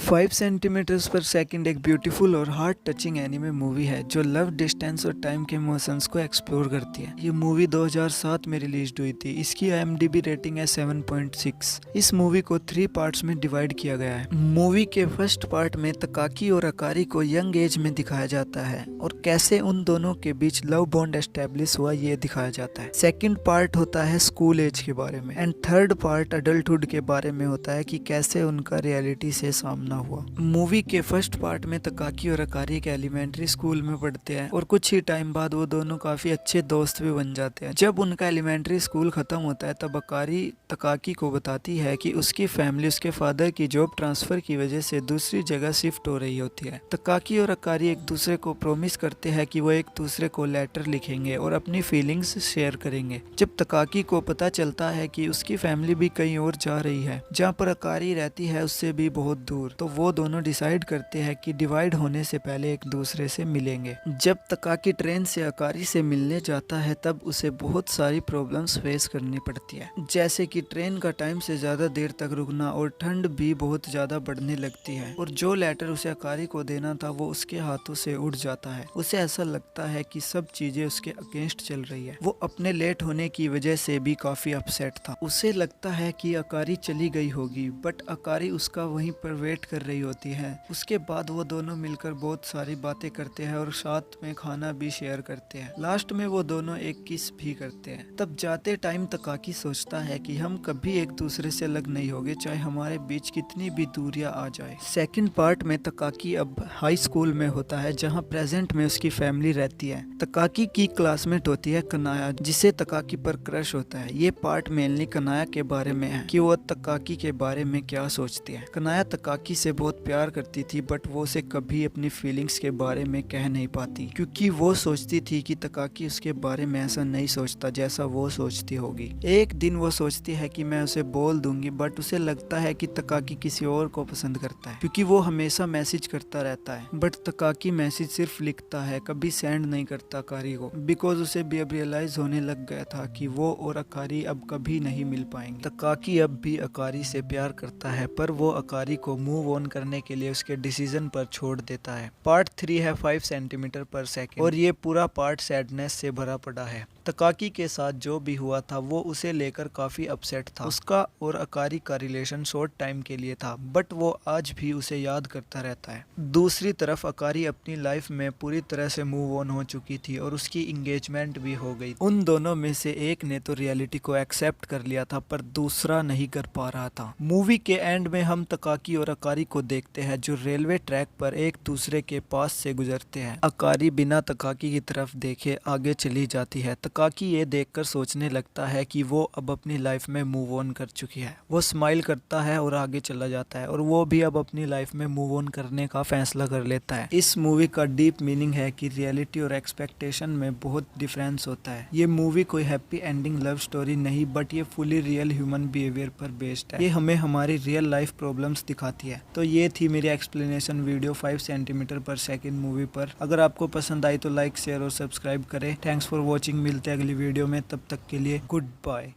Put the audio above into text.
5 centimetres पर second एक beautiful और हार्ट टचिंग एनिमे मूवी है जो लव, डिस्टेंस और टाइम के इमोशंस को एक्सप्लोर करती है। ये मूवी 2007 में रिलीज हुई थी। इसकी IMDb रेटिंग है 7.6। इस मूवी को 3 पार्ट्स में डिवाइड किया गया है। मूवी के फर्स्ट पार्ट में तकाकी और अकारी को यंग एज में दिखाया जाता है और कैसे उन दोनों के बीच लव बॉन्ड एस्टेब्लिश हुआ ये दिखाया जाता है। सेकंड पार्ट होता है स्कूल एज के बारे में एंड थर्ड पार्ट अडल्टहुड के बारे में होता है कि कैसे उनका रियलिटी से सामना हुआ। मूवी के फर्स्ट पार्ट में तकाकी और अकारी एक एलिमेंट्री स्कूल में पढ़ते हैं और कुछ ही टाइम बाद वो दोनों काफी अच्छे दोस्त भी बन जाते हैं। जब उनका एलिमेंट्री स्कूल खत्म होता है तब अकारी तकाकी को बताती है कि उसकी फैमिली उसके फादर की जॉब ट्रांसफर की वजह से दूसरी जगह शिफ्ट हो रही होती है। तकाकी और अकारी एक दूसरे को प्रॉमिस करते हैं कि वो एक दूसरे को लेटर लिखेंगे और अपनी फीलिंग्स शेयर करेंगे। जब तकाकी को पता चलता है कि उसकी फैमिली भी कहीं और जा रही है जहाँ पर अकारी रहती है उससे भी बहुत दूर, तो वो दोनों डिसाइड करते हैं कि डिवाइड होने से पहले एक दूसरे से मिलेंगे। जब तकाकी ट्रेन से अकारी से मिलने जाता है तब उसे बहुत सारी प्रॉब्लम्स फेस करनी पड़ती है, जैसे कि ट्रेन का टाइम से ज्यादा देर तक रुकना और ठंड भी बहुत ज्यादा बढ़ने लगती है और जो लेटर उसे अकारी को देना था वो उसके हाथों से उड़ जाता है। उसे ऐसा लगता है कि सब चीजें उसके अगेंस्ट चल रही है। वो अपने लेट होने की वजह से भी काफी अपसेट था। उसे लगता है कि अकारी चली गई होगी बट अकारी उसका वहीं पर वेट कर रही होती है। उसके बाद वो दोनों मिलकर बहुत सारी बातें करते हैं और साथ में खाना भी शेयर करते हैं। लास्ट में वो दोनों एक किस भी करते हैं। तब जाते टाइम तकाकी सोचता है कि हम कभी एक दूसरे से अलग नहीं होंगे चाहे हमारे बीच कितनी भी दूरियां आ जाए। सेकंड पार्ट में तकाकी अब हाई स्कूल में होता है जहां प्रेजेंट में उसकी फैमिली रहती है। तकाकी की क्लासमेट होती है कनाया जिसे तकाकी पर क्रश होता है। ये पार्ट मेनली कनाया के बारे में है कि वो तकाकी के बारे में क्या सोचती है। कनाया तकाकी से बहुत प्यार करती थी बट वो उसे कभी अपनी फीलिंग्स के बारे में कह नहीं पाती क्योंकि वो सोचती थी कि तकाकी उसके बारे में ऐसा नहीं सोचता जैसा वो सोचती होगी। एक दिन वो सोचती है कि मैं उसे बोल दूंगी बट उसे लगता है कि तकाकी किसी और को पसंद करता है क्योंकि वो हमेशा मैसेज करता रहता है बट तकाकी मैसेज सिर्फ लिखता है, कभी सेंड नहीं करता अकारी को, बिकॉज उसे भी अब रियलाइज होने लग गया था कि वो और अकारी अब कभी नहीं मिल पाएंगे। तकाकी अब भी अकारी से प्यार करता है पर वो अकारी को मूव ऑन करने के लिए उसके डिसीजन पर छोड़ देता है। पार्ट 3 है 5 सेंटीमीटर पर सेकंड और ये पूरा पार्ट सैडनेस से भरा पड़ा है। तकाकी के साथ जो भी हुआ था वो उसे लेकर काफी अपसेट था। उसका और अकारी का रिलेशन शॉर्ट टाइम के लिए था बट वो आज भी उसे याद करता रहता है। दूसरी तरफ अकारी अपनी लाइफ में पूरी तरह से मूव ऑन हो चुकी थी और उसकी इंगेजमेंट भी हो गई। उन दोनों में से एक ने तो रियलिटी को एक्सेप्ट कर लिया था पर दूसरा नहीं कर पा रहा था। मूवी के एंड में हम तकाकी और अकारी को देखते हैं जो रेलवे ट्रैक पर एक दूसरे के पास से गुजरते हैं। अकारी बिना तकाकी की तरफ देखे आगे चली जाती है। तकाकी ये देखकर सोचने लगता है कि वो अब अपनी लाइफ में मूव ऑन कर चुकी है। वो स्माइल करता है और आगे चला जाता है और वो भी अब अपनी लाइफ में मूव ऑन करने का फैसला कर लेता है। इस मूवी का डीप मीनिंग है कि रियलिटी और एक्सपेक्टेशन में बहुत डिफरेंस होता है। ये मूवी कोई हैप्पी एंडिंग लव स्टोरी नहीं बट ये फुली रियल ह्यूमन बिहेवियर पर बेस्ड है। ये हमें हमारी रियल लाइफ प्रॉब्लम्स दिखाती है। तो ये थी मेरी एक्सप्लेनेशन वीडियो 5 सेंटीमीटर पर सेकंड मूवी पर। अगर आपको पसंद आई तो लाइक शेयर और सब्सक्राइब करें। Thanks for watching. मिलते हैं अगली वीडियो में, तब तक के लिए गुड बाय।